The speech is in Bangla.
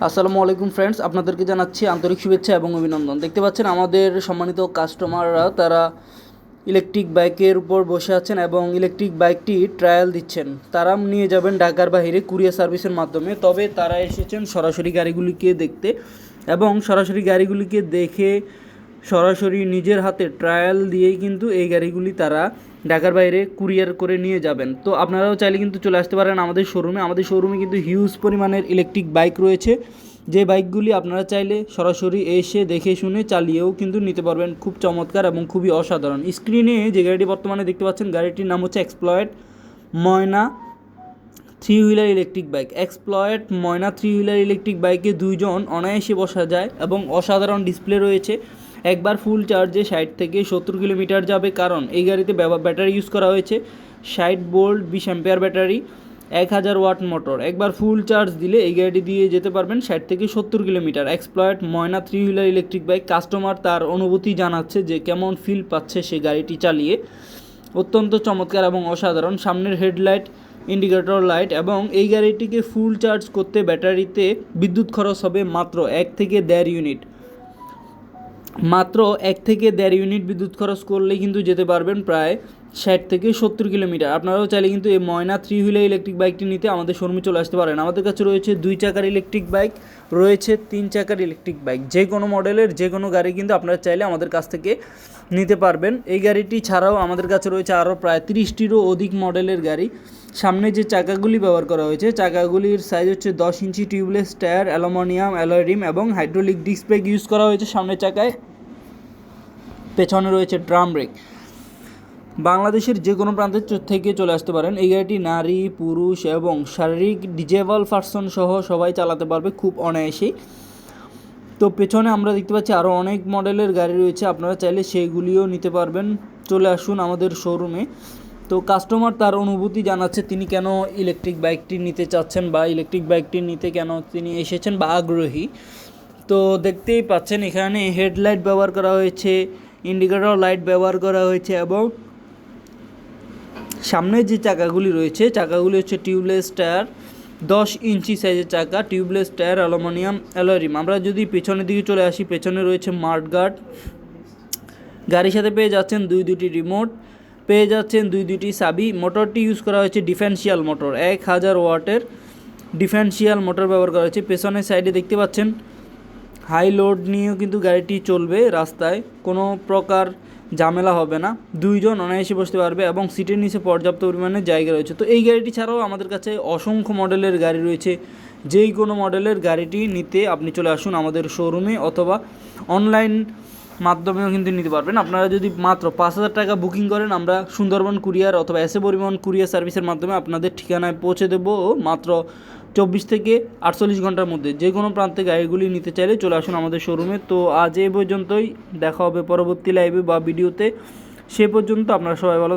আসসালামু আলাইকুম ফ্রেন্ডস, আপনাদেরকে জানাচ্ছি আন্তরিক শুভেচ্ছা এবং অভিনন্দন। দেখতে পাচ্ছেন আমাদের সম্মানিত কাস্টমাররা তারা ইলেকট্রিক বাইকের উপর বসে আছেন এবং ইলেকট্রিক বাইকটি ট্রায়াল দিচ্ছেন। তারা নিয়ে যাবেন ঢাকার বাইরে কুরিয়ার সার্ভিসের মাধ্যমে। তবে তারা এসেছেন সরাসরি গাড়িগুলিকে দেখতে এবং সরাসরি গাড়িগুলিকে দেখে সরাসরি নিজের হাতে ট্রায়াল দিয়েই কিন্তু এই গাড়িগুলি তারা ঢাকার বাইরে কুরিয়ার করে নিয়ে যাবেন। তো আপনারাও চাইলে কিন্তু চলে আসতে পারেন আমাদের শোরুমে। আমাদের শোরুমে কিন্তু হিউজ পরিমাণের ইলেকট্রিক বাইক রয়েছে, যে বাইকগুলি আপনারা চাইলে সরাসরি এসে দেখে শুনে চালিয়েও কিন্তু নিতে পারবেন। খুব চমৎকার এবং খুবই অসাধারণ। স্ক্রিনে যে গাড়িটি বর্তমানে দেখতে পাচ্ছেন, গাড়িটির নাম হচ্ছে Exploid Maina three wheeler electric bike. Exploid Maina three wheeler electric বাইকে দুইজন অনায়াসে বসা যায় এবং অসাধারণ ডিসপ্লে রয়েছে। একবার ফুল চার্জে 60 থেকে 70 কিলোমিটার যাবে, কারণ এই গাড়িতে ব্যাটারি ইউজ করা হয়েছে 60 volt 20 ampere battery, 1000 watt motor. একবার ফুল চার্জ দিলে এই গাড়িটি দিয়ে যেতে পারবেন 60 থেকে 70 kilometre. Exploid Maina three wheeler electric bike. Customer তার অনুভূতি জানাচ্ছে যে কেমন ফিল পাচ্ছে সে গাড়িটি চালিয়ে। অত্যন্ত চমৎকার এবং অসাধারণ। সামনের হেডলাইট, ইন্ডিকেটর লাইট, এবং এই গাড়িটিকে ফুল চার্জ করতে ব্যাটারিতে বিদ্যুৎ খরচ হবে মাত্র 1 থেকে 1.5 ইউনিট। মাত্র 1 থেকে 1.5 ইউনিট বিদ্যুৎ খরচ করলেই কিন্তু যেতে পারবেন প্রায় 60 থেকে 70 কিলোমিটার। আপনারাও চাইলে কিন্তু এই ময়না থ্রি হুইলার ইলেকট্রিক বাইকটি নিতে আমাদের শোরুমে চলে আসতে পারেন। আমাদের কাছে রয়েছে 2 চাকার ইলেকট্রিক বাইক, রয়েছে 3 চাকার ইলেকট্রিক বাইক। যে কোনো মডেলের যে কোনো গাড়ি কিন্তু আপনারা চাইলে আমাদের কাছ থেকে নিতে পারবেন। এই গাড়িটি ছাড়াও আমাদের কাছে রয়েছে আরও প্রায় 30টিরও অধিক মডেলের গাড়ি। সামনে যে চাকাগুলি ব্যবহার করা হয়েছে, চাকাগুলির সাইজ হচ্ছে 10 inch, tubeless tyre, aluminium alloy rim এবং হাইড্রোলিক ডিস্ক ব্রেক ইউজ করা হয়েছে সামনের চাকায়। পেছনে রয়েছে ড্রাম ব্রেক। বাংলাদেশের যে কোনো প্রান্তের থেকে চলে আসতে পারেন। এই গাড়িটি নারী, পুরুষ এবং শারীরিক ডিজেবল পারসন সহ সবাই চালাতে পারবে খুব অনায়াসেই। তো পেছনে আমরা দেখতে পাচ্ছি আরও অনেক মডেলের গাড়ি রয়েছে, আপনারা চাইলে সেইগুলিও নিতে পারবেন। চলে আসুন আমাদের শোরুমে। তো কাস্টমার তার অনুভূতি জানাচ্ছে তিনি কেন ইলেকট্রিক বাইকটি নিতে চাচ্ছেন বা ইলেকট্রিক বাইকটি নিতে কেন তিনি এসেছেন বা আগ্রহী। তো দেখতেই পাচ্ছেন এখানে হেডলাইট ব্যবহার করা হয়েছে, ইন্ডিকেটর লাইট ব্যবহার করা হয়েছে এবং সামনে যে চাকাগুলি রয়েছে, চাকাগুলি হচ্ছে টিউবলেস টায়ার, 10 ইঞ্চি সাইজের চাকা, টিউবলেস টায়ার, অ্যালুমিনিয়াম অ্যালয় রিম। আমরা যদি পেছনের দিকে চলে আসি, পেছনে রয়েছে মাডগার্ড। গাড়ির সাথে পেয়ে যাচ্ছেন দুটি রিমোট, পেয়ে যাচ্ছেন দুটি চাবি। মোটরটি ইউজ করা হয়েছে ডিফারেন্সিয়াল মোটর, 1000 ওয়াটের ডিফারেন্সিয়াল মোটর ব্যবহার করা হয়েছে। পেছনের সাইডে দেখতে পাচ্ছেন হাই লোড নিয়েও কিন্তু গাড়িটি চলবে রাস্তায়, কোনো প্রকার ঝামেলা হবে না। দুইজন অনায়াসে বসতে পারবে এবং সিটের নিচে পর্যাপ্ত পরিমাণে জায়গা রয়েছে। তো এই গাড়িটি ছাড়াও আমাদের কাছে অসংখ্য মডেলের গাড়ি রয়েছে। যেই কোনো মডেলের গাড়িটি নিতে আপনি চলে আসুন আমাদের শোরুমে, অথবা অনলাইন মাধ্যমেও কিন্তু নিতে পারবেন। আপনারা যদি মাত্র 5,000 টাকা বুকিং করেন, আমরা সুন্দরবন কুরিয়ার অথবা এসএ পরিবহন কুরিয়ার সার্ভিসের মাধ্যমে আপনাদের ঠিকানায় পৌঁছে দেবো মাত্র 24 থেকে 48 ঘন্টার মধ্যে। যে কোনো প্রান্তে গাড়িগুলি নিতে চাইলে চলে আসুন আমাদের শোরুমে। তো আজ এই পর্যন্তই, দেখা হবে পরবর্তী লাইভে বা ভিডিওতে। সে পর্যন্ত আপনারা সবাই ভালো থাকবেন।